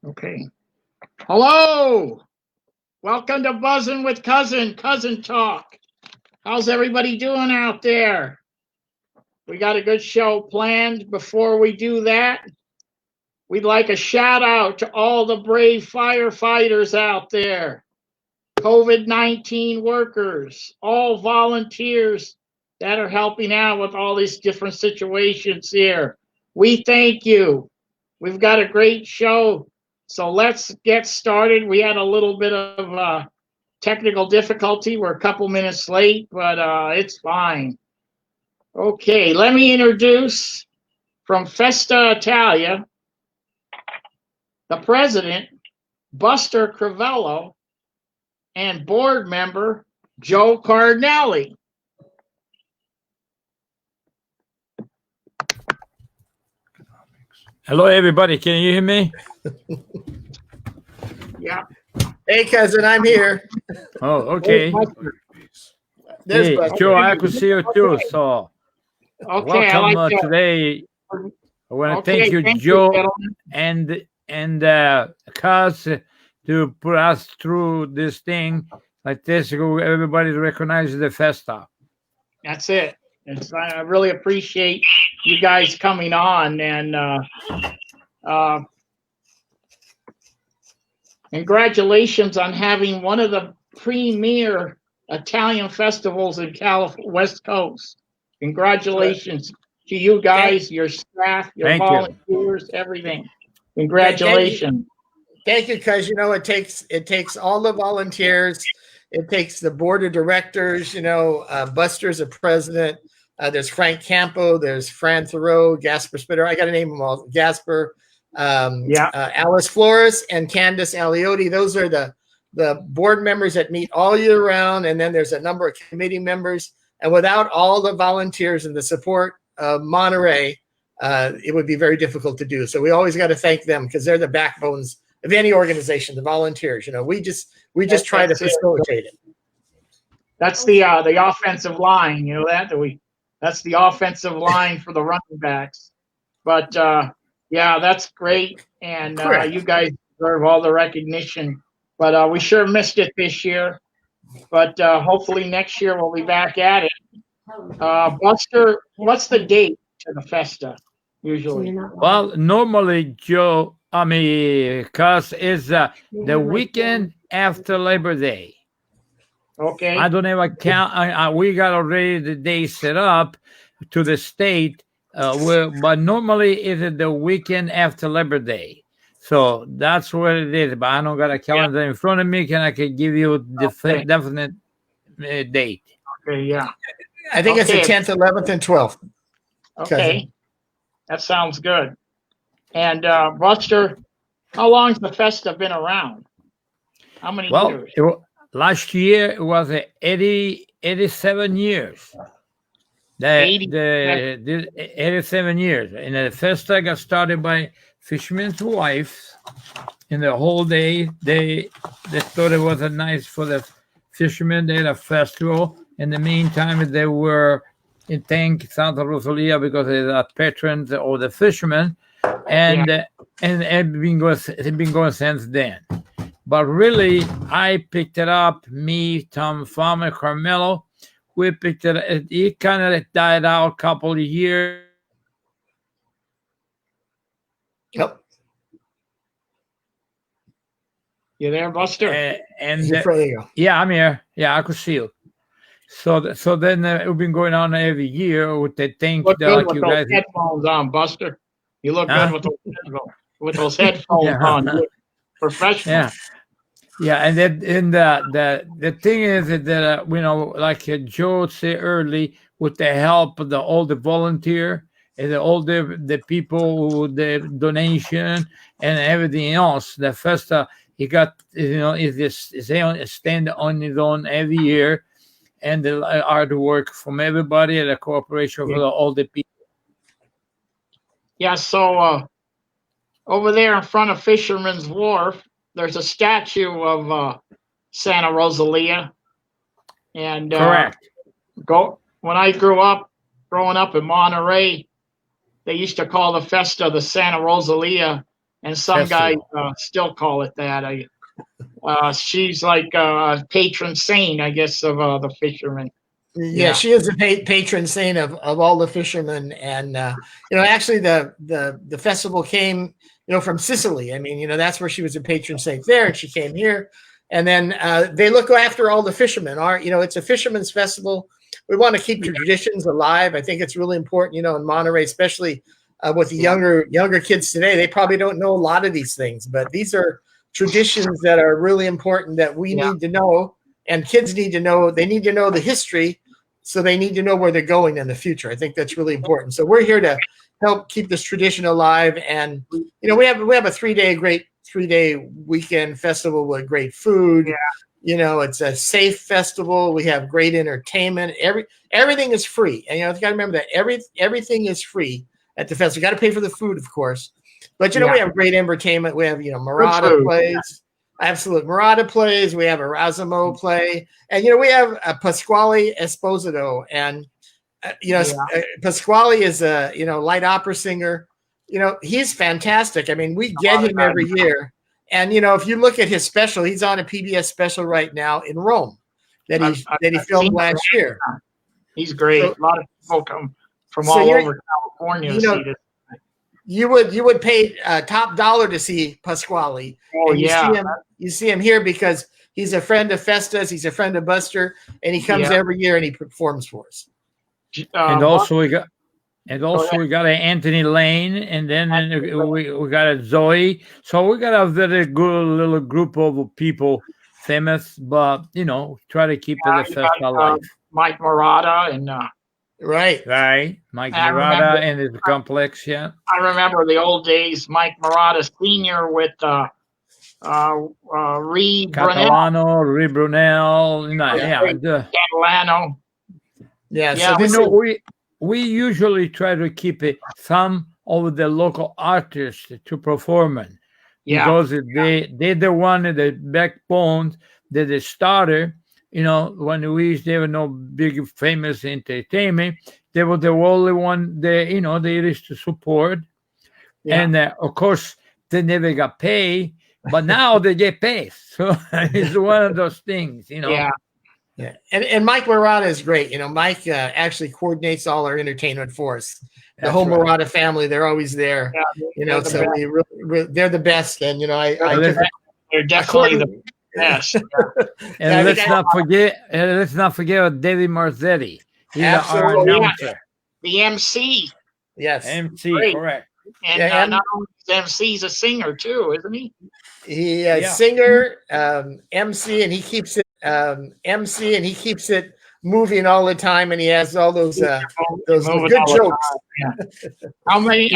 Okay. Hello. Welcome to Buzzing with Cousin Talk. How's everybody doing out there? We got a good show planned. Before we do that, we'd like a shout out to all the brave firefighters out there, COVID-19 workers, all volunteers that are helping out with all these different situations here. We thank you. We've got a great show. So let's get started. We had a little bit of technical difficulty. We're a couple minutes late, but it's fine. Okay, let me introduce from Festa, Italia, the president, Buster Crivello, and board member, Joe Cardinalli. Hello, everybody. Can you hear me? Yeah. Hey, cousin, I'm here. Oh, okay. There's Hey, Buster. Joe, I could see you too. So, Okay, I welcome like that. today. I want to Okay, thank you, thank you, Joe, gentlemen. and Cuz, to put us through this thing like this. Everybody recognizes the Festa. That's it. I really appreciate you guys coming on, and congratulations on having one of the premier Italian festivals in West Coast. Congratulations to you guys, your staff, your Thank you. volunteers, everything. Congratulations. Thank you, because it takes all the volunteers, it takes the board of directors. Buster's a president. There's Frank Campo, there's Fran Thoreau, Gasper Spitter. I got to name them all. Gasper, Alice Flores, and Candace Aliotti. Those are the board members that meet all year round, and then there's a number of committee members. And without all the volunteers and the support of Monterey, it would be very difficult to do. So we always got to thank them, because they're the backbones of any organization. The volunteers, we just try to facilitate it. That's the offensive line. You know that's the offensive line for the running backs. But yeah, that's great, and you guys deserve all the recognition. But we sure missed it this year. But hopefully next year we'll be back at it. Buster, what's the date to the Festa usually? Well, normally, Joe, Cuz is the weekend after Labor Day. Okay. I don't ever count. We got already the day set up to the state, but normally it's the weekend after Labor Day. So that's what it is. But I don't got a calendar in front of me. I can give you the definite date. Okay, yeah. I think it's the 10th, 11th, and 12th. Okay. Cousin. That sounds good. And Buster, how long's the Festa been around? How many years? Last year it was 87 years. 87 years. And the Festa got started by fishermen's wives. And the whole day they thought it was nice for the fishermen. They had a festival. In the meantime, they were in thank Santa Rosalia, because they're the patrons of the fishermen, and it's been going since then. But really, I picked it up. Me, Tom Farmer, Carmelo, we picked it. It kind of died out a couple of years. Yep. You there, Buster? Yeah, I'm here. Yeah, I could see you. So then we've been going on every year with the thing. Look good with those headphones on, Buster. You look good with those headphones on. You look professional. Yeah, and the thing is that like Joe said early, with the help of all the volunteer and all the people, the donation and everything else, the Festa, he got is stand on his own every year. And the hard work from everybody and the cooperation of all the people. Yeah, so over there in front of Fisherman's Wharf, there's a statue of Santa Rosalia. And correct. When I growing up in Monterey, they used to call the Festa the Santa Rosalia and some guys Festival. still call it that. She's like a patron saint, I guess, of the fishermen. Yeah, she is a patron saint of all the fishermen, and actually the festival came from Sicily. I mean, that's where she was a patron saint there, and she came here, and then they look after all the fishermen. It's a fishermen's festival. We want to keep traditions alive. I think it's really important, in Monterey, especially with the younger kids today. They probably don't know a lot of these things, but these are traditions that are really important that we need to know, and kids need to know. They need to know the history, so they need to know where they're going in the future. I think that's really important. So we're here to help keep this tradition alive, and we have a 3-day weekend festival with great food. It's a safe festival. We have great entertainment. Everything is free, and you got to remember that everything is free at the festival. You got to pay for the food, of course, but we have great entertainment. We have Marotta plays. Absolute Marotta plays. We have Erasmo play, and we have Pasquale Esposito, and Pasquale is a light opera singer. He's fantastic. I mean, we get him every year, and if you look at his special, he's on a PBS special right now in Rome that he filmed last year. He's great. So, a lot of people come from all over California to see this. You would pay top dollar to see Pasquale. Oh, you see him here because he's a friend of Festa's. He's a friend of Buster, and he comes every year and he performs for us. And also we got an Anthony Lane, and then we got a Zoe. So we got a very good little group of people, famous, but try to keep the Festa alive. Mike Marotta and. Right. Mike Marotta and his complex, I remember the old days, Mike Marotta Sr. with Catalano, Brunel. Catalano. So we usually try to keep some of the local artists to performing. Because they're the one, the backbone, they're the starter. When there were no big famous entertainment, they were the only one they used to support. And of course, they never got paid, but now they get paid. So it's one of those things, Yeah. And Mike Marotta is great. Mike actually coordinates all our entertainment for us. The whole Marotta family, they're always there. So they're the best. And, they're definitely the Yes. And let's not forget David Marzetti. He's our announcer. The MC. Yes. MC, great. Correct. And not only MC, he's a singer too, isn't he? Singer, MC, and he keeps it moving all the time, and he has all those good jokes. How many?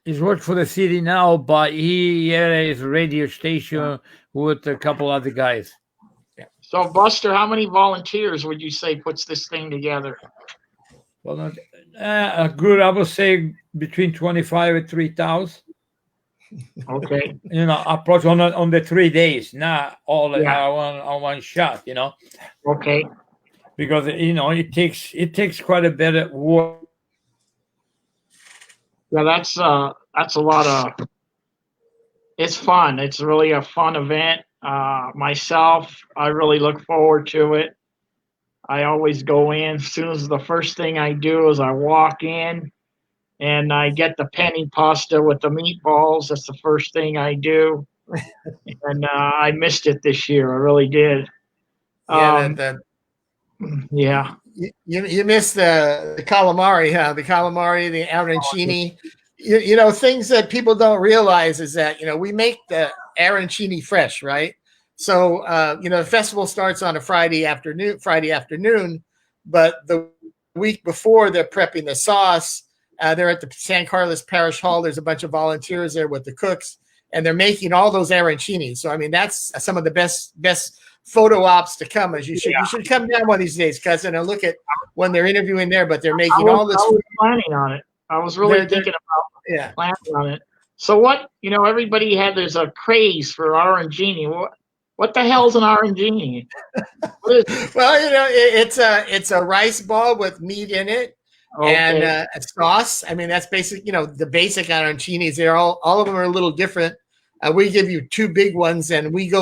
He's worked for the city now, but he had his radio station with a couple other guys. So, Buster, how many volunteers would you say puts this thing together? Well, good. I would say between 25 and 3,000. Okay. Approach on the 3 days, not all on one shot. Okay. Because it takes quite a bit of work. Yeah, that's a lot of. It's fun. It's really a fun event. Myself, I really look forward to it. I always go in. As soon as the first thing I do is I walk in, and I get the penny pasta with the meatballs. That's the first thing I do. And I missed it this year. I really did. Yeah. You missed the calamari, huh? The calamari, the arancini. Things that people don't realize is that, we make the arancini fresh, right? So, the festival starts on a Friday afternoon, but the week before they're prepping the sauce. They're at the San Carlos Parish Hall. There's a bunch of volunteers there with the cooks, and they're making all those arancinis. So, I mean, that's some of the best photo ops to come. You should come down one of these days, cousin, and look at when they're interviewing there. But they're making all this. I was planning on it. I was really thinking about planning on it. So what? Everybody there's a craze for arancini. What the hell's an arancini? Well, it's a rice ball with meat in it. Okay. and sauce. I mean, that's basic. The basic arancinis. They're all of them are a little different. We give you 2 big ones, and we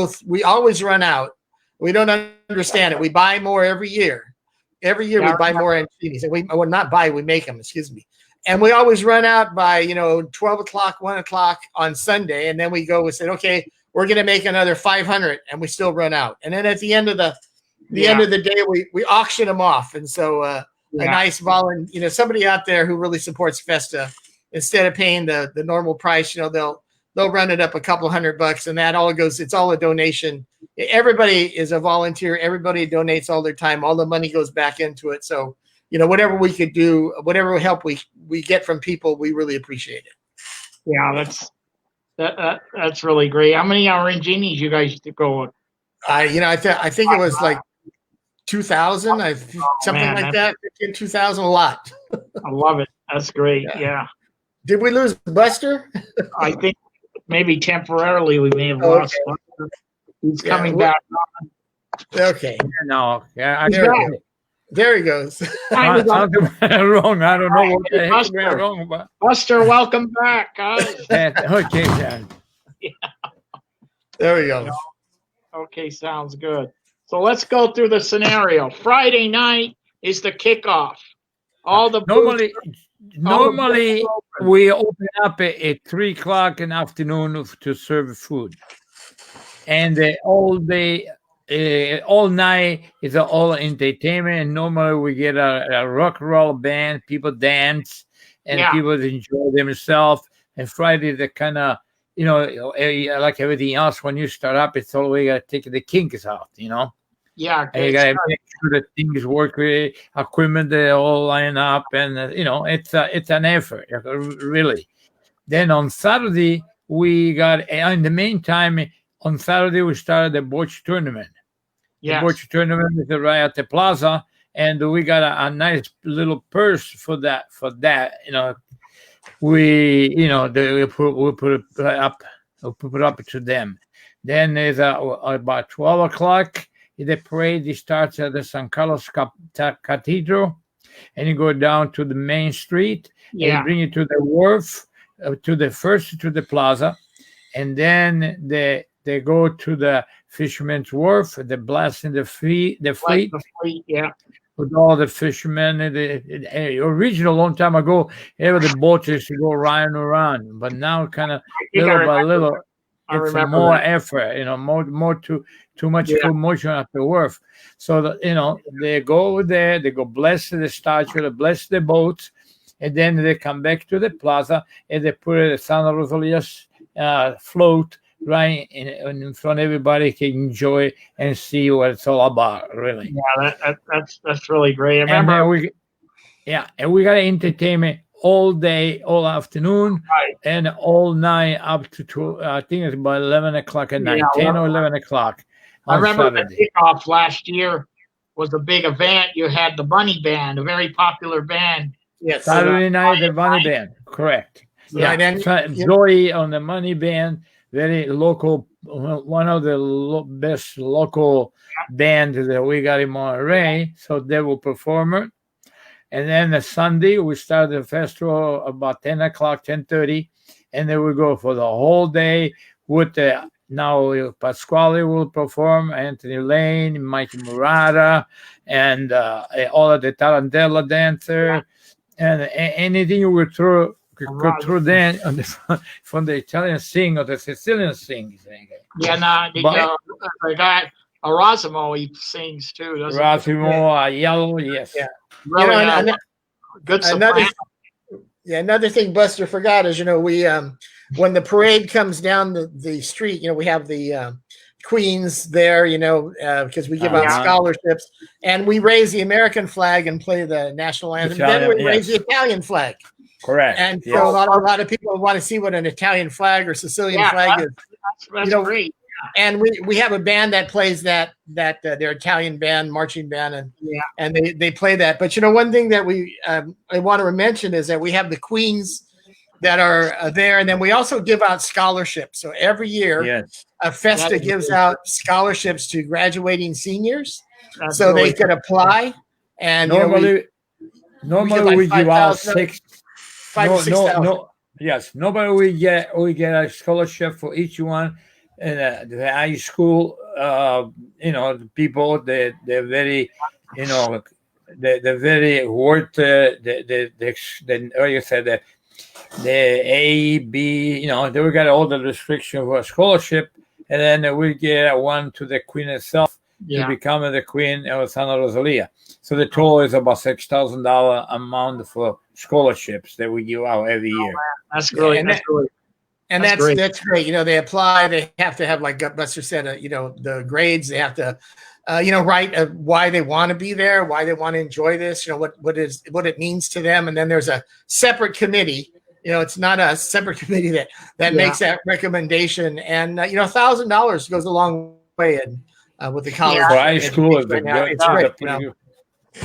always run out. We don't understand it. We buy more every year. Every year we buy more arancinis, and we make them. Excuse me. And we always run out by 12 o'clock, 1 o'clock on Sunday, and then we said, okay, we're going to make another 500, and we still run out. And then at the end of the end of the day, we auction them off. And so a nice somebody out there who really supports Festa, instead of paying the normal price, they'll run it up a couple $100, and that all goes. It's all a donation. Everybody is a volunteer. Everybody donates all their time. All the money goes back into it. So whatever we could do, whatever help we get from people, we really appreciate it. Yeah, that's really great. How many arancinis you guys go with? I think it was like 2,000, something like that. 2,000, a lot. I love it. That's great. Yeah. Did we lose Buster? I think maybe temporarily we may have lost Buster. He's coming back on. Okay. No. Yeah. There he goes. Wrong. I don't know what the heck we're wrong about. Buster, welcome back, guys. Okay, John. Yeah. There we go. Okay, sounds good. So let's go through the scenario. Friday night is the kickoff. All the normally we open up at 3 o'clock in the afternoon to serve food, and all day. All night is all entertainment, and normally we get a rock and roll band. People dance, and people enjoy themselves. And Friday, the kind of like everything else, when you start up, it's all we got to take the kinks out. Yeah, and you got to make sure that things work with equipment. They all line up, and it's an effort, really. Then on Saturday, we got in the meantime. On Saturday, we started the bocce tournament. Yes. The bocce tournament is right at the plaza, and we got a nice little purse for that. We put it up to them. Then there's about 12 o'clock. The parade starts at the San Carlos Cathedral, and you go down to the main street, and you bring it to the wharf, to the plaza, and then they go to the Fisherman's Wharf. They're blasting the fleet. With all the fishermen. The original long time ago, the boats used to go around, but now kind of little by little, it's more effort. More too much commotion at the wharf. So they go over there, they go bless the statue, they bless the boats, and then they come back to the plaza and they put a San Rosalia's float right in front of everybody can enjoy and see what it's all about, really. Yeah, that's really great. I remember and we got entertainment all day, all afternoon, and all night up to I think it's about 11 o'clock at night, 10 or 11 o'clock. I remember the kickoff last year was a big event. You had the Bunny Band, a very popular band. Yes, Saturday night, the Bunny Band, correct. Joey on the Bunny Band. Very local, one of the best local bands that we got in Monterey. So they will perform it. And then the Sunday, we start the festival about 10 o'clock, 10:30. And then we go for the whole day with now Pasquale will perform, Anthony Lane, Mike Marotta, and all of the Tarantella dancer. And anything you would throw. Go through then from the Italian sing or the Sicilian sing. Yeah, the guy Erasmo, he sings too, doesn't he? Erasmo, Yellow, yes. Yeah. Really, good soprano. Another thing Buster forgot is, we when the parade comes down the street, we have the queens there, because we give out scholarships, and we raise the American flag and play the national anthem. Then we raise the Italian flag. Correct. And so a lot of people want to see what an Italian flag or Sicilian flag is. That's great. And we have a band that plays that their Italian band, marching band, and they play that. But one thing that I want to mention is that we have the queens that are there, and then we also give out scholarships. So every year, Festa gives out scholarships to graduating seniors, so they can apply. And Normally we give out 6. 5 to 6,000. No. Yes, nobody we get a scholarship for each one. And the high school, the people they're very, they're very worth like you said the A, B, they we got all the restrictions for a scholarship, and then we get one to the Queen herself to become the Queen of Santa Rosalia. So the total is about $6,000 amount for scholarships that we give out every year. That's great. That's great. They apply. They have to have, like Buster said, the grades. They have to, write why they want to be there, why they want to enjoy this. What it means to them. And then there's a separate committee. It's not a separate committee that makes that recommendation. And $1,000 goes a long way. And with the college, for high school, it's great.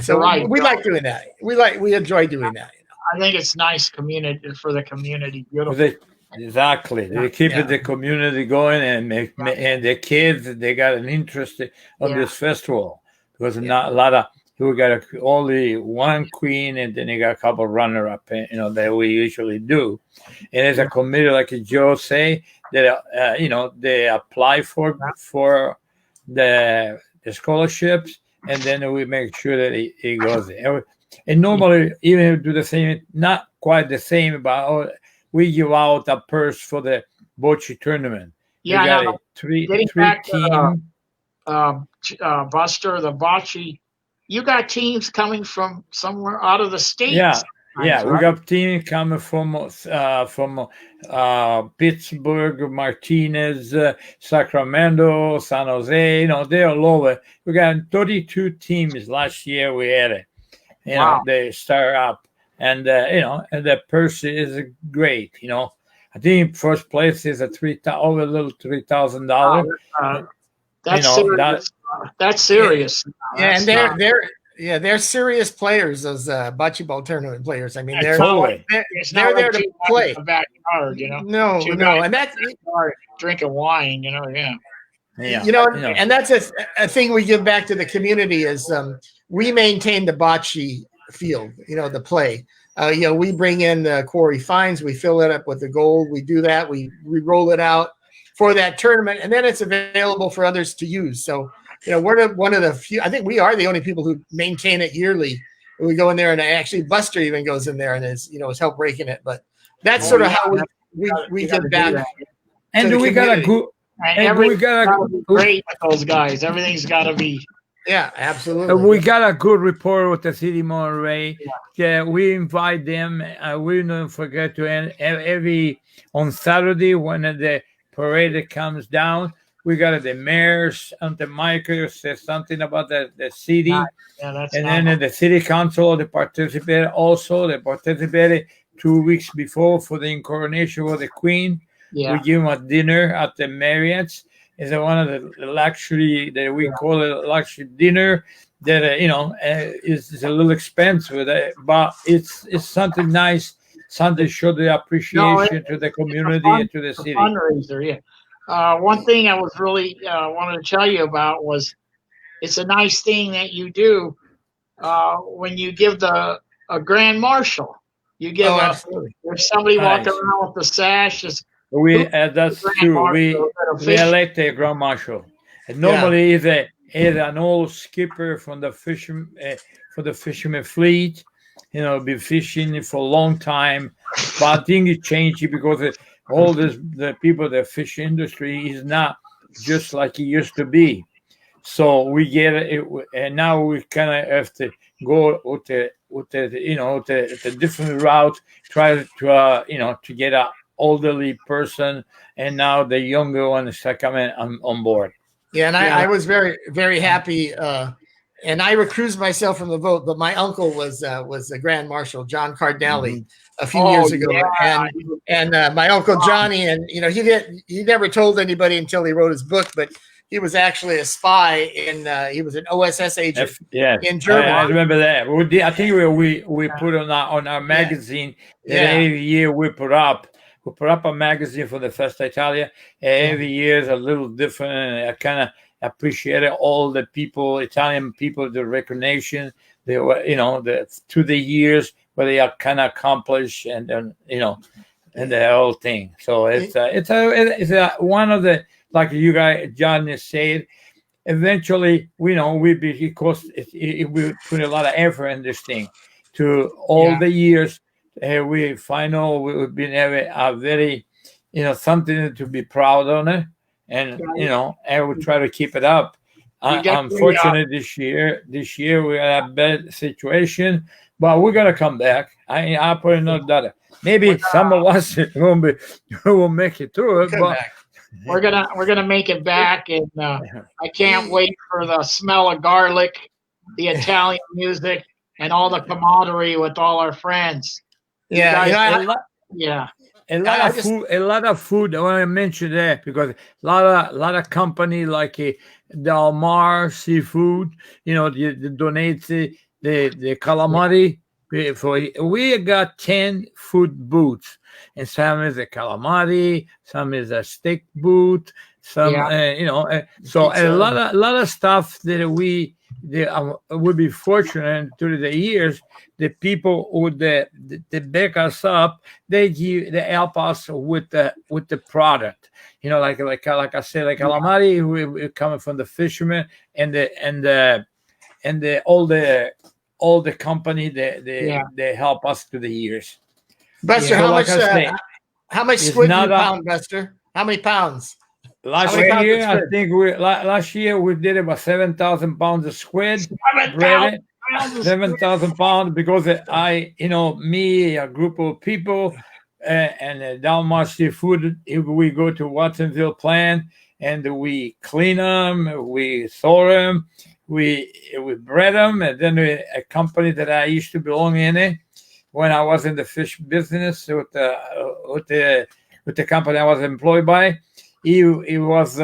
So we like doing that. We enjoy doing that. I think it's nice for the community. Beautiful. Exactly. They keep the community going and and the kids, they got an interest on this festival because not a lot of we got only one queen and then you got a couple runner up, that we usually do. And as a committee, like Joe say, that they apply for the scholarships, and then we make sure that it goes there. And normally, even do the same, not quite the same, but we give out a purse for the bocce tournament. Yeah, we got three teams. Buster, the bocce, you got teams coming from somewhere out of the state. Yeah, right? We got teams coming from Pittsburgh, Martinez, Sacramento, San Jose. They're all over. We got 32 teams last year. We had it. They start up, and and the purse is great. I think first place is over a little $3,000. That's serious. That's serious. Yeah, and they're serious players. Those bocce ball tournament players. I mean, they're there to play. Backyard, No, and that's drinking wine. And that's a thing we give back to the community is we maintain the bocce field, the play. We bring in the quarry fines, we fill it up with the gold, we do that, we roll it out for that tournament, and then it's available for others to use. So, we're one of the few, I think we are the only people who maintain it yearly. We go in there, and actually Buster even goes in there and is help breaking it. But that's sort of how we give back. And we got a good. And we got to be great with those guys. Everything's got to be. Yeah, absolutely. We got a good report with the city of Monterey. Yeah, we invite them. We don't forget to every on Saturday when the parade comes down. We got the mayor's and the Michael says something about the city, then the city council they participated. Also, they participated 2 weeks before for the incoronation of the Queen. Yeah. We give them a dinner at the Marriott's. It's one of the luxury that we call it a luxury dinner that is a little expensive, but it's something nice, something to show the appreciation to the community and to the city. Fundraiser, yeah. One thing I was really wanted to tell you about was it's a nice thing that you do when you give a grand marshal. You give if somebody walking around with the sash. That's true. We elect a grand marshal. And normally is an old skipper from the fisherman fleet. Been fishing for a long time, but I think it changed because all the people the fish industry is not just like it used to be. So we get it, and now we kind of have to go with the different route. Try to get a elderly person, and now the younger ones are coming on board. Yeah, and I was very, very happy, and I recused myself from the vote. But my uncle was the Grand Marshal, John Cardinalli, a few years ago, and my uncle Johnny, and he never told anybody until he wrote his book, but he was actually a spy he was an OSS agent in Germany. I remember that. I think we put on our magazine that every year we put up a magazine for the Festa Italia. Every year is a little different, and I kind of appreciate all the people, Italian people, the recognition they were, through the years where they are kind of accomplished and and the whole thing. So it's one of the, like you guys, John has said. Eventually, because we put a lot of effort in this thing. To all the years, we final we've been having a very, something to be proud on it, and I will try to keep it up. Unfortunately, this year we're in a bad situation, but we're gonna come back. I put another dollar. Maybe some of us will make it through it, but we're gonna make it back, and I can't wait for the smell of garlic, the Italian music, and all the camaraderie with all our friends. Yeah, a lot of food. I want to mention that because a lot of company like Del Mar Seafood, they donate the calamari. We got 10 food booths, and some is a calamari, some is a steak booth, some so a lot of stuff that we would be fortunate through the years. The people would they back us up. They help us with the product. Like I said, like calamari, we coming from the fishermen and all the company they help us through the years. Buster, how much squid do you pound, Buster? How many pounds? Last year we did about 7,000 pounds of squid. 7,000 pounds because me, a group of people, and Del Mar Seafood, we go to Watsonville plant and we clean them, we thaw them, we bread them, and then a company that I used to belong in when I was in the fish business with the company I was employed by. They give us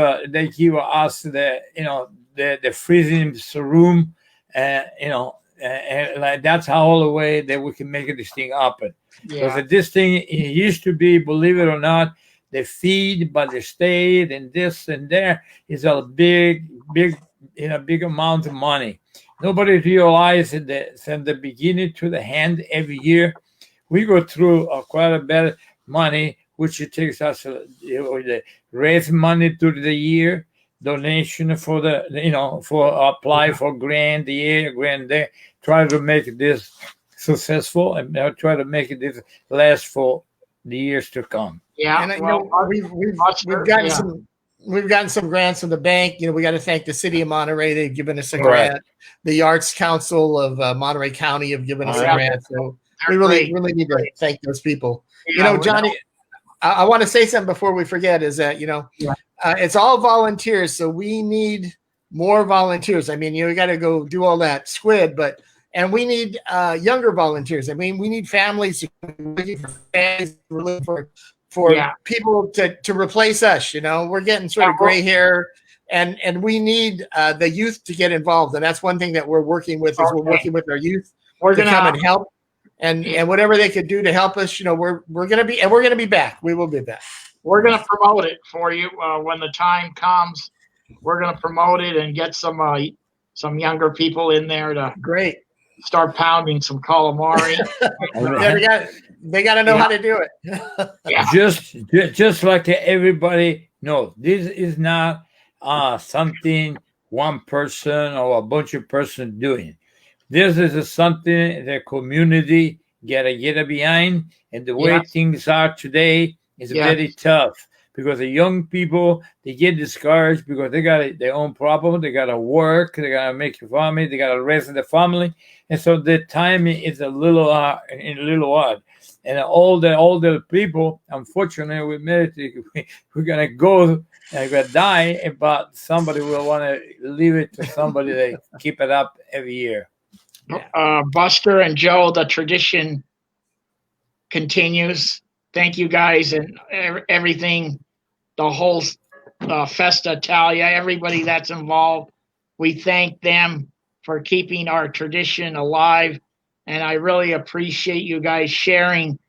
the freezing room, and like that's how all the way that we can make this thing happen. Because this thing, it used to be, believe it or not, the feed, but the state and this and there is a big amount of money. Nobody realized that from the beginning to the end every year, we go through quite a bit of money, which it takes us to raise money through the year, donation for apply for grant here, grant there, try to make this successful and try to make this last for the years to come. Yeah, and we've gotten some grants from the bank. We got to thank the city of Monterey. They've given us a grant. The Arts Council of Monterey County have given us a grant. So we really need to thank those people. Johnny, I want to say something before we forget is that, it's all volunteers. So we need more volunteers. I mean, you got to go do all that squid, and we need younger volunteers. I mean, we need families. We're looking for people to replace us. We're getting sort of gray hair, and we need the youth to get involved. And that's one thing that we're working with is we're working with our youth to come and help. And whatever they could do to help us, we're gonna be back. We will be back. We're gonna promote it for you when the time comes. We're gonna promote it and get some younger people in there to start pounding some calamari. They got to know how to do it. Just like everybody knows, this is not something one person or a bunch of person doing. This is something the community gotta get behind, and the way things are today is very tough because the young people, they get discouraged because they got their own problem. They gotta work, they gotta make a family, they gotta raise the family, and so the timing is a little hard. And all the older people, unfortunately, we're gonna go. We're gonna die, but somebody will want to leave it to somebody that keep it up every year. Buster and Joe, the tradition continues. Thank you guys and everything, the whole Festa Italia, everybody that's involved. We thank them for keeping our tradition alive, and I really appreciate you guys sharing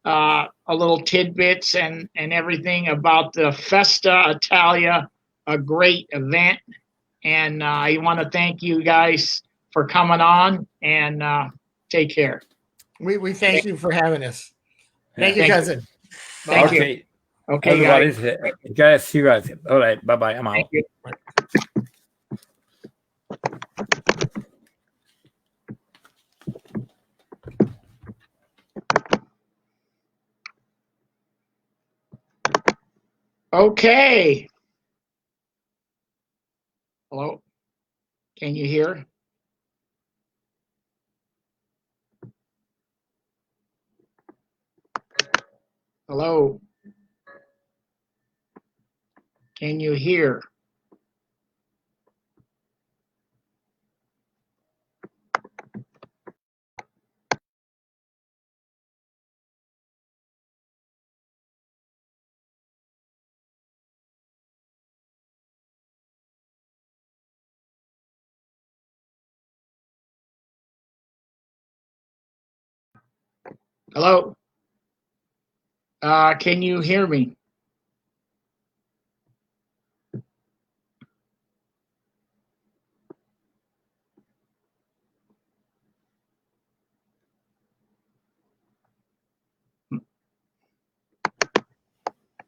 a little tidbits and everything about the Festa Italia, a great event. And I want to thank you guys for coming on, and take care. We thank you for having us. Thank you, Thank you. cousin. Thank you. Okay. Okay, guys. Guys, see you guys. All right. Bye-bye. I'm out. Thank you. Okay. Hello? Can you hear? Hello? Can you hear? Hello? Can you hear me?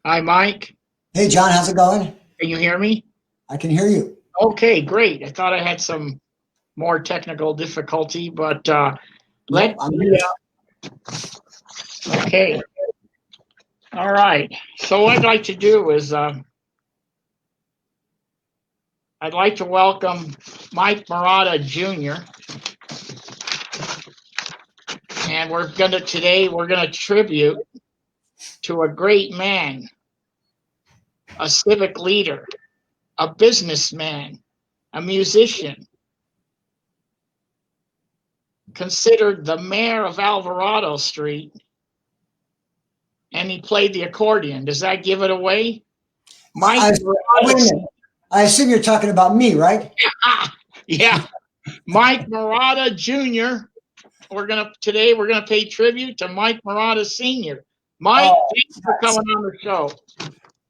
Hi, Mike. Hey, John, how's it going? Can you hear me? I can hear you. Okay, great. I thought I had some more technical difficulty, but Nope, I'm here. Okay. All right. So what I'd like to do is I'd like to welcome Mike Marotta Jr. And today we're gonna tribute to a great man, a civic leader, a businessman, a musician, considered the mayor of Alvarado Street, and he played the accordion. Does that give it away? Mike Wait a Marotta, minute. I assume you're talking about me, right? yeah, Mike Marotta Jr. Today we're gonna pay tribute to Mike Marotta Sr. Mike, thanks for coming on the show.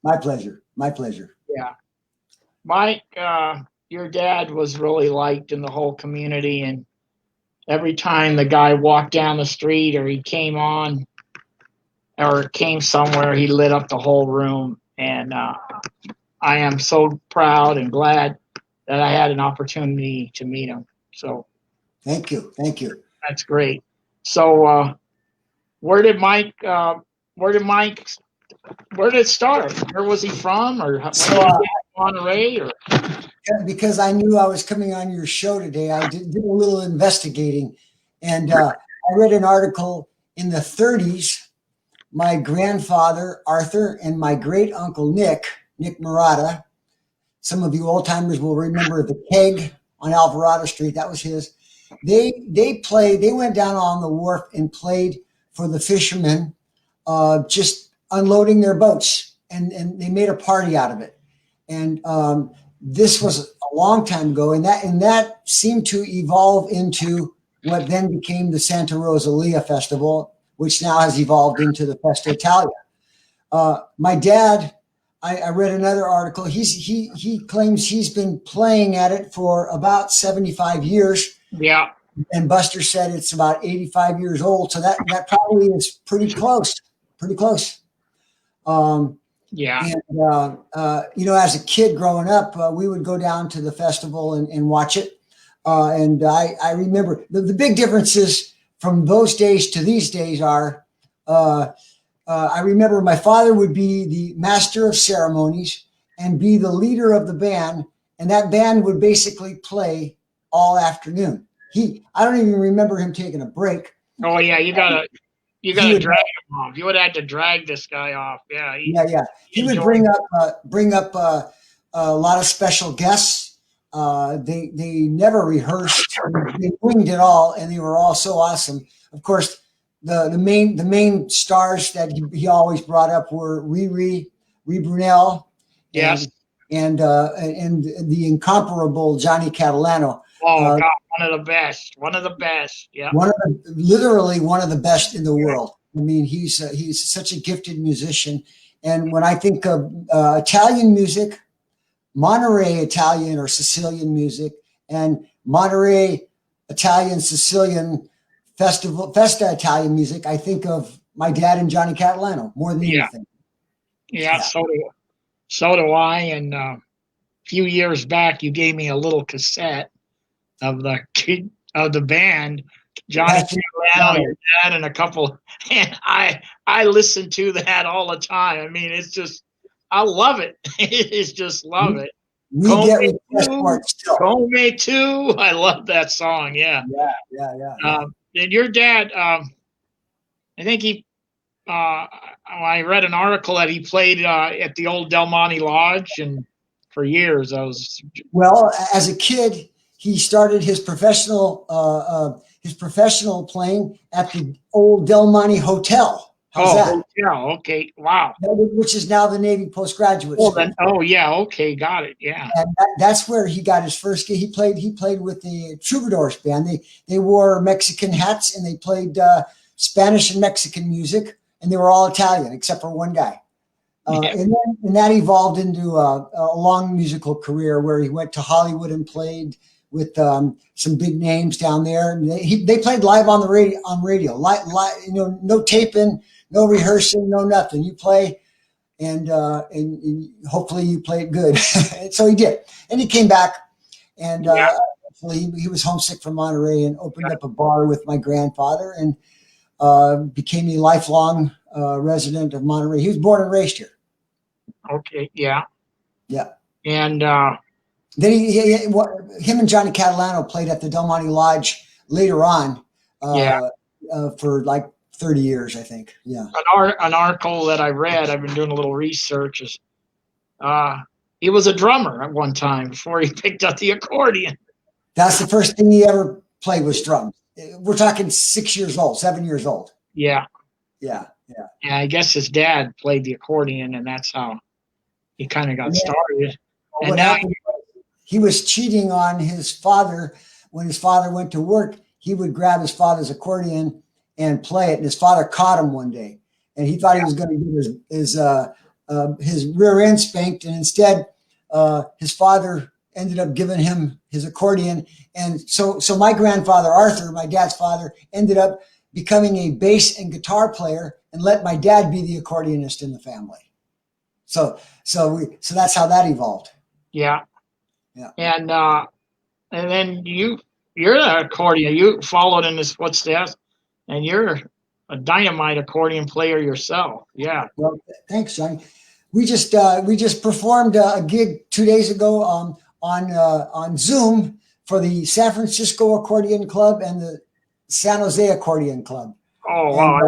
My pleasure. My pleasure. Yeah, Mike, your dad was really liked in the whole community, and every time the guy walked down the street or he came on or came somewhere, he lit up the whole room. And I am so proud and glad that I had an opportunity to meet him. So Thank you. Thank you. that's great. So where did it start? Where was he from? Or Monterey? Or Because I knew I was coming on your show today, I did a little investigating, and I read an article in the 30s. My grandfather, Arthur, and my great uncle, Nick Marotta. Some of you old timers will remember the keg on Alvarado Street. That was his. They went down on the wharf and played for the fishermen, just unloading their boats, and they made a party out of it. And this was a long time ago, and that seemed to evolve into what then became the Santa Rosalia Festival, which now has evolved into the Festa Italia. My dad, I read another article. He claims he's been playing at it for about 75 years. yeah, And Buster said it's about 85 years old. So that probably is pretty close. Pretty close. yeah, And as a kid growing up, we would go down to the festival and watch it. And I remember the big differences from those days to these days are, I remember my father would be the master of ceremonies and be the leader of the band. And that band would basically play all afternoon. I don't even remember him taking a break. Oh yeah, you gotta drag him off. You would have to drag this guy off. Yeah. He would bring up a lot of special guests. They never rehearsed. They winged it all, and they were all so awesome. Of course, the main stars that he always brought up were Riri Brunel, Yes. and the incomparable Johnny Catalano. Oh God, one of the best. Yeah. Literally one of the best in the world. I mean, he's such a gifted musician. And when I think of Italian music, Monterey Italian or Sicilian music, and Monterey Italian, Sicilian Festa Italian music, I think of my dad and Johnny Catalano more than anything. Yeah. So do I. And a few years back, you gave me a little cassette of the band, Johnny Crivello, your dad, and a couple. And I listen to that all the time. I mean, it's just, I love it. It's just love it. We get requests for it still. Come too. I love that song. Yeah. Yeah. And your dad, I think he. I read an article that he played at the old Del Monte Lodge, and for years Well, as a kid, he started his professional playing at the old Del Monte Hotel. How's that? Hotel. Okay. Wow. Which is now the Navy postgraduate school. Yeah. Okay. Got it. Yeah. And that's where he got his first gig. He played with the Troubadours band. They wore Mexican hats and they played Spanish and Mexican music, and they were all Italian except for one guy. And that evolved into a long musical career where he went to Hollywood and played with some big names down there. And they played live on the radio, live, no taping, no rehearsing, no nothing. You play, and hopefully you play it good. So he did, and he came back, and he was homesick from Monterey and opened up a bar with my grandfather and became a lifelong resident of Monterey. He was born and raised here. Okay. Yeah. And then him and Johnny Catalano played at the Del Monte Lodge later on for like 30 years, I think. Yeah. An article that I read, I've been doing a little research, is he was a drummer at one time before he picked up the accordion. That's the first thing he ever played was drums. We're talking 7 years old. Yeah. Yeah. I guess his dad played the accordion, and that's how he kind of got started. Well, what happened was he was cheating on his father. When his father went to work, he would grab his father's accordion and play it. And his father caught him one day, and he thought he was going to get his rear end spanked, and instead, his father ended up giving him his accordion. And so my grandfather Arthur, my dad's father, ended up becoming a bass and guitar player and let my dad be the accordionist in the family. So that's how that evolved. Yeah. And then you're an accordion. You followed in his footsteps, and you're a dynamite accordion player yourself. Yeah. Well, thanks, Johnny. We just performed a gig 2 days ago on Zoom for the San Francisco Accordion Club and the San Jose Accordion Club. Oh, wow.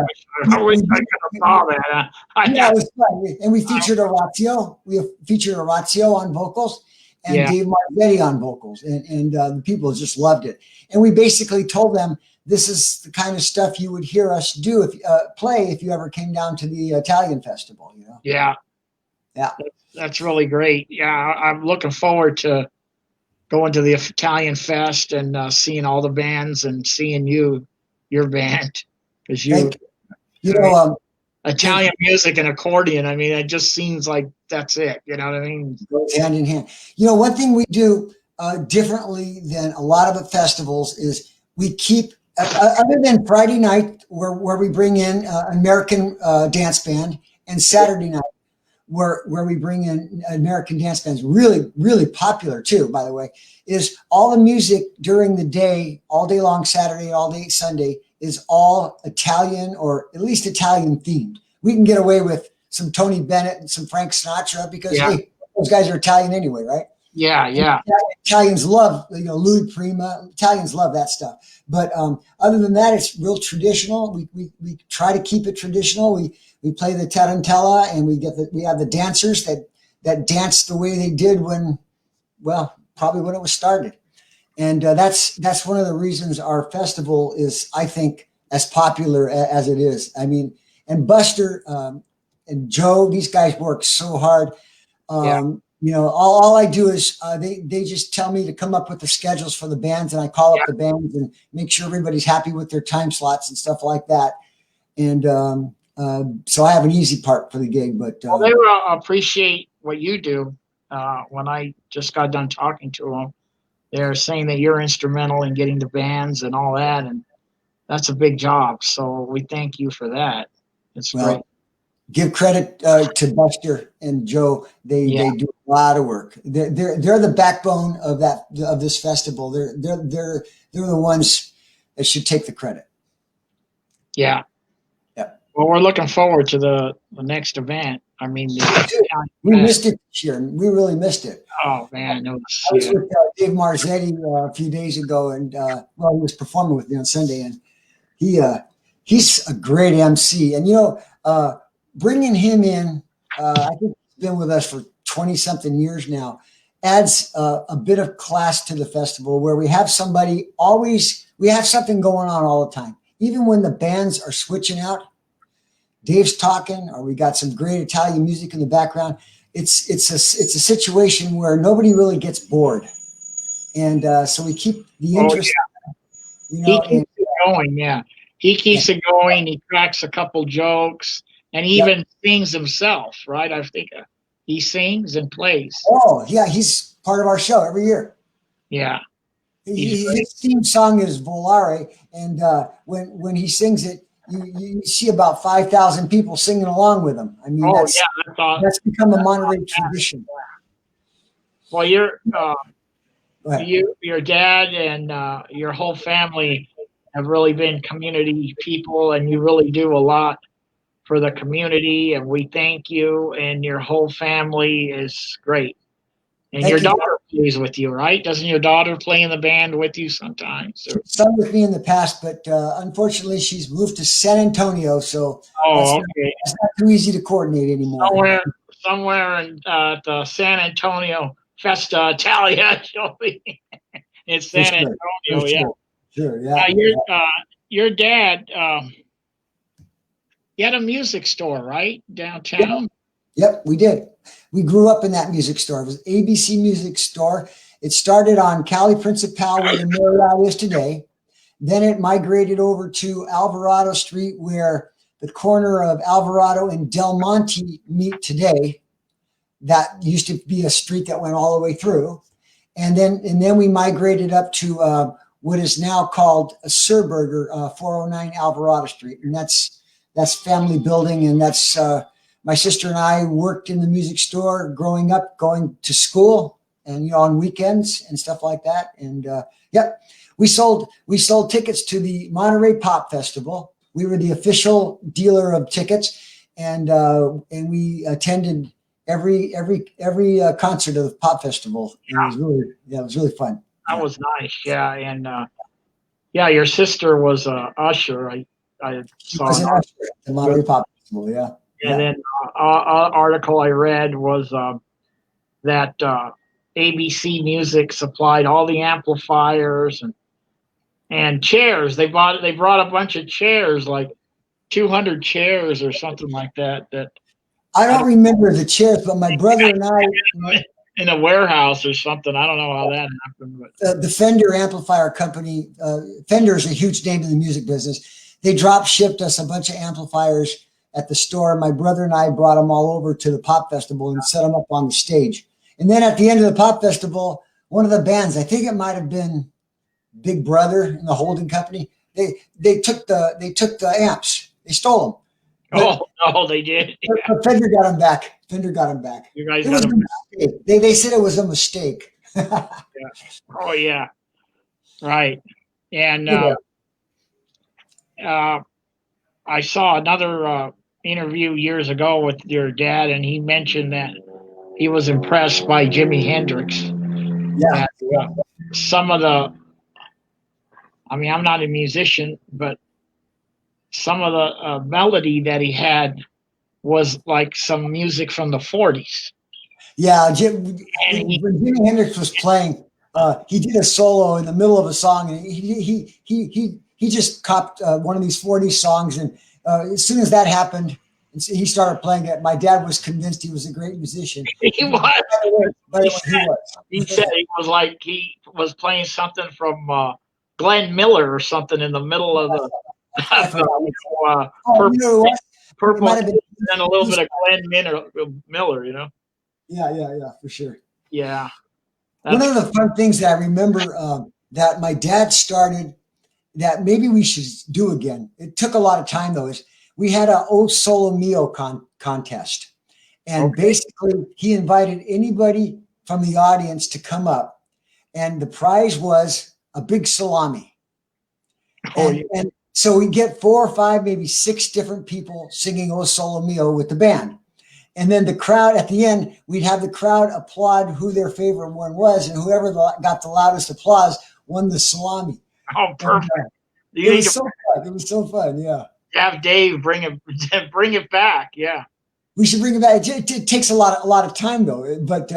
I wish I could have saw that. It was fun. And we featured Orazio. We featured Orazio on vocals and Dave Marzetti on vocals. And the people just loved it. And we basically told them, this is the kind of stuff you would hear us do play if you ever came down to the Italian festival, you know? Yeah. That's really great. Yeah, I'm looking forward to going to the Italian Fest and seeing all the bands and seeing your band. Because Italian music and accordion, I mean, it just seems like that's it. You know what I mean? Goes hand in hand. One thing we do differently than a lot of the festivals is we keep, other than Friday night where we bring in American dance band, and Saturday night where we bring in American dance bands, really, really popular too, by the way, is all the music during the day, all day long, Saturday, all day Sunday, is all Italian or at least Italian themed. We can get away with some Tony Bennett and some Frank Sinatra because hey, those guys are Italian anyway, right? Yeah. Italians love, Louis Prima. Italians love that stuff. But other than that, it's real traditional. We try to keep it traditional. We play the tarantella, and we have the dancers that dance the way they did probably when it was started. And that's one of the reasons our festival is, I think, as popular as it is. I mean, and Buster and Joe, these guys work so hard. All I do is they just tell me to come up with the schedules for the bands, and I call up the bands and make sure everybody's happy with their time slots and stuff like that. And so I have an easy part for the gig. But they will appreciate what you do. When I just got done talking to them, they're saying that you're instrumental in getting the bands and all that, and that's a big job. So we thank you for that. It's great. Well, give credit to Buster and Joe. They do a lot of work. They're the backbone of this festival. They're the ones that should take the credit. Yeah. Yeah. Well, we're looking forward to the next event. I mean, we missed it this year. We really missed it. Oh man, I was with Dave Marzetti a few days ago, and well, he was performing with me on Sunday, and he's a great MC. And bringing him in, I think he's been with us for 20-something years now, adds a bit of class to the festival where we have something going on all the time. Even when the bands are switching out, Dave's talking, or we got some great Italian music in the background. It's a situation where nobody really gets bored, and so we keep the interest. He keeps it going. Yeah, he keeps it going. He cracks a couple jokes, and he even sings himself. Right? I think he sings and plays. Oh yeah, he's part of our show every year. Yeah, his theme song is Volare, and when he sings it, you see about 5,000 people singing along with him. I mean, that's become a Monterey tradition. Well, your dad and your whole family have really been community people, and you really do a lot for the community, and we thank you, and your whole family is great. And your daughter plays with you, right? Doesn't your daughter play in the band with you sometimes? She's sung with me in the past, but unfortunately she's moved to San Antonio, so it's not too easy to coordinate anymore. Somewhere in the San Antonio Festa, Italia, she'll be in San Antonio. Sure, yeah. Your dad, he had a music store, right, downtown? Yep, we did. We grew up in that music store. It was ABC Music Store. It started on Cali Principal, where the Marriott is today. Then it migrated over to Alvarado Street, where the corner of Alvarado and Del Monte meet today. That used to be a street that went all the way through. And then we migrated up to what is now called a Surburger, 409 Alvarado Street. And that's family building, and that's my sister and I worked in the music store growing up, going to school and on weekends and stuff like that. And we sold tickets to the Monterey Pop Festival. We were the official dealer of tickets, and we attended every concert of the Pop Festival. Yeah. It was really fun. That was nice. Yeah, and your sister was a usher. I saw an usher at the Monterey Pop Festival. Yeah. And then article I read was that ABC Music supplied all the amplifiers and chairs. They brought a bunch of chairs, like 200 chairs or something like that. That I don't remember the chairs, but my brother and I in a warehouse or something. I don't know how that happened. But the Fender amplifier company, Fender is a huge name in the music business. They drop shipped us a bunch of amplifiers at the store. My brother and I brought them all over to the Pop Festival and set them up on the stage. And then at the end of the Pop Festival, one of the bands, I think it might have been Big Brother and the holding company, they took the amps. They stole them. Oh, they did. But Fender got them back. You guys got them back. They said it was a mistake. Yeah. Oh yeah. Right. And I saw another interview years ago with your dad, and he mentioned that he was impressed by Jimi Hendrix. Yeah. Some of I'm not a musician, but some of the melody that he had was like some music from the 40s. Yeah, when Jimi Hendrix was playing, he did a solo in the middle of a song, and he just copped one of these 40s songs, and as soon as that happened, he started playing it. My dad was convinced he was a great musician. He was. He said he was like he was playing something from Glenn Miller or something in the middle of the purple, and a little bit of Glenn Miller, Yeah, for sure. Yeah, One of the fun things that I remember that my dad started that maybe we should do again. It took a lot of time though. Is we had an old solo mio contest, and basically he invited anybody from the audience to come up, and the prize was a big salami. And so we get 4 or 5, maybe 6 different people singing "O Solo Mio" with the band. And then the crowd at the end, we'd have the crowd applaud who their favorite one was, and whoever got the loudest applause won the salami. Oh, perfect. It was so fun. It was so fun. Yeah. Have Dave bring it back. Yeah. We should bring it back. It takes a lot of time though. But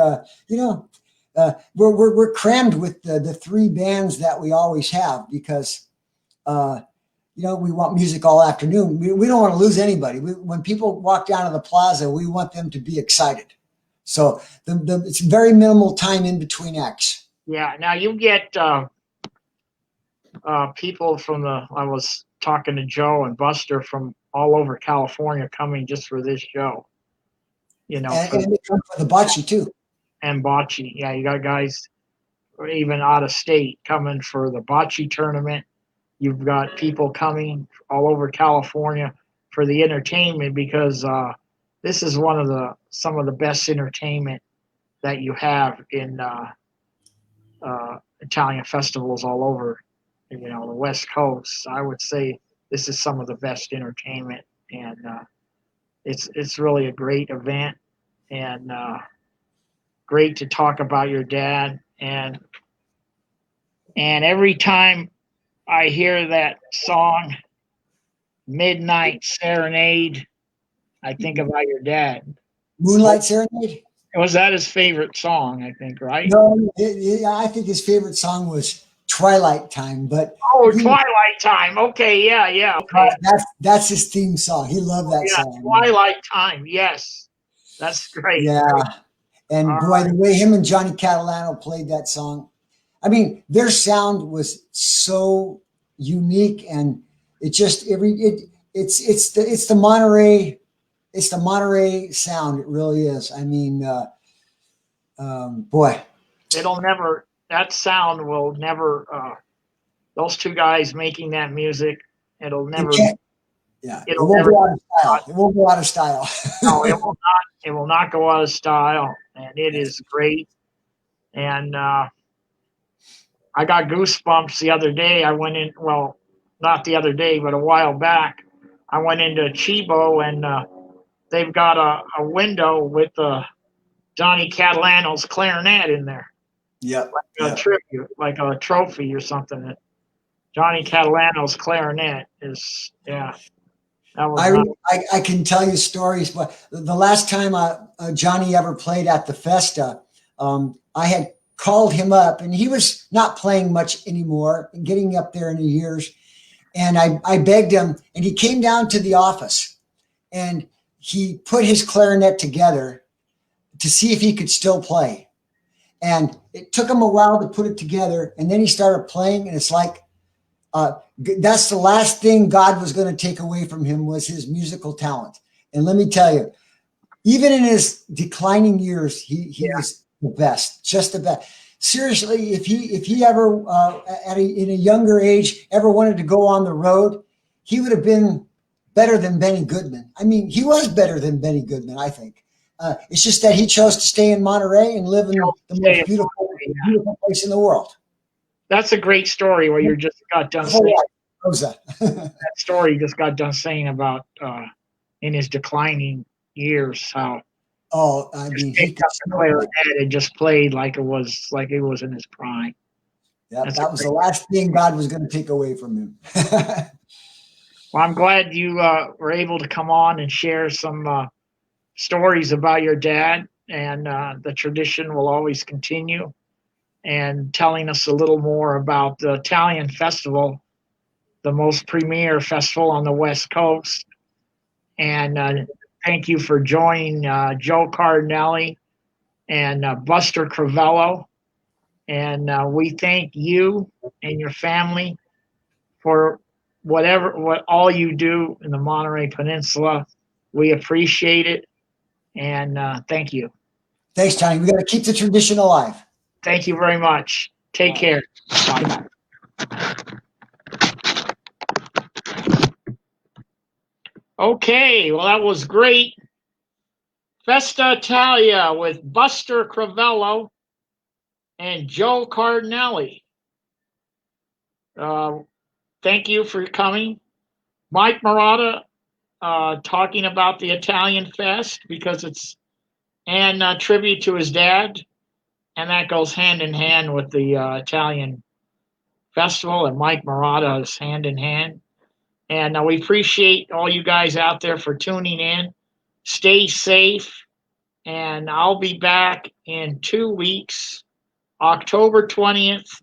we're crammed with the 3 bands that we always have because we want music all afternoon. We don't want to lose anybody. When people walk down to the plaza, we want them to be excited. So it's very minimal time in between acts. Yeah. Now you get people from I was talking to Joe and Buster from all over California coming just for this show. And they come for the bocce too. And bocce. Yeah, you got guys even out of state coming for the bocce tournament. You've got people coming all over California for the entertainment because this is some of the best entertainment that you have in Italian festivals all over, the West Coast. I would say this is some of the best entertainment, and it's really a great event and great to talk about your dad. And every time I hear that song, Midnight Serenade, I think about your dad. Moonlight Serenade? Was that his favorite song, I think, right? No, I think his favorite song was Twilight Time. But Twilight Time. Okay, yeah. Okay. That's his theme song. He loved that song. Twilight Time, yes. That's great. Yeah. And the way him and Johnny Catalano played that song, I mean, their sound was so unique, and it just it's the Monterey sound. It really is. I mean, boy, that sound will never. Those 2 guys making that music, it'll never. It won't go out of style. It won't go out of style. No, it will not. It will not go out of style, and it is great. And I got goosebumps the other day. I went in, well, not the other day, but a while back. I went into Chibo, and they've got a window with Johnny Catalano's clarinet in there. Yeah. Like a tribute, like a trophy or something. Johnny Catalano's clarinet is, yeah. I can tell you stories, but the last time Johnny ever played at the Festa, I had called him up, and he was not playing much anymore, getting up there in the years. And I begged him, and he came down to the office, and he put his clarinet together to see if he could still play. And it took him a while to put it together, and then he started playing, and it's like, that's the last thing God was going to take away from him was his musical talent. And let me tell you, even in his declining years, he was the best, just the best. Seriously, if he ever in a younger age ever wanted to go on the road, he would have been better than Benny Goodman. I mean, he was better than Benny Goodman, I think. It's just that he chose to stay in Monterey and live in the most beautiful place in the world. That's a great story where you just got done saying. That story you just got done saying about in his declining years how. Oh, I mean, he got the clarinet and just played like it was in his prime. Yeah, that was the last thing God was going to take away from him. Well, I'm glad you were able to come on and share some stories about your dad, and the tradition will always continue. And telling us a little more about the Italian festival, the most premier festival on the West Coast. And thank you for joining Joe Cardinalli and Buster Crivello. And we thank you and your family for what all you do in the Monterey Peninsula. We appreciate it. And thank you. Thanks, Tony. We got to keep the tradition alive. Thank you very much. Take care. Bye. Okay, well, that was great. Festa Italia with Buster Crivello and Joe Cardinalli. Thank you for coming. Mike Marotta talking about the Italian Fest because it's and tribute to his dad, and that goes hand in hand with the Italian Festival, and Mike Marotta is hand in hand. And we appreciate all you guys out there for tuning in. Stay safe, and I'll be back in 2 weeks, October 20th,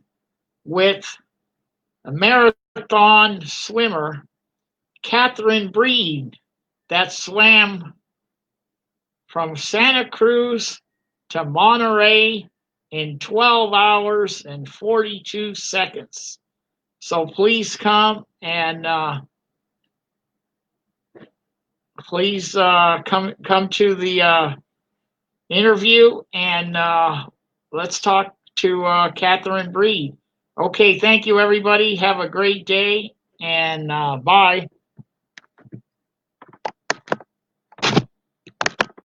with a marathon swimmer, Catherine Breed, that swam from Santa Cruz to Monterey in 12 hours and 42 seconds. So please come and please come to the interview, and let's talk to Catherine Breed. Okay, thank you, everybody. Have a great day, and bye.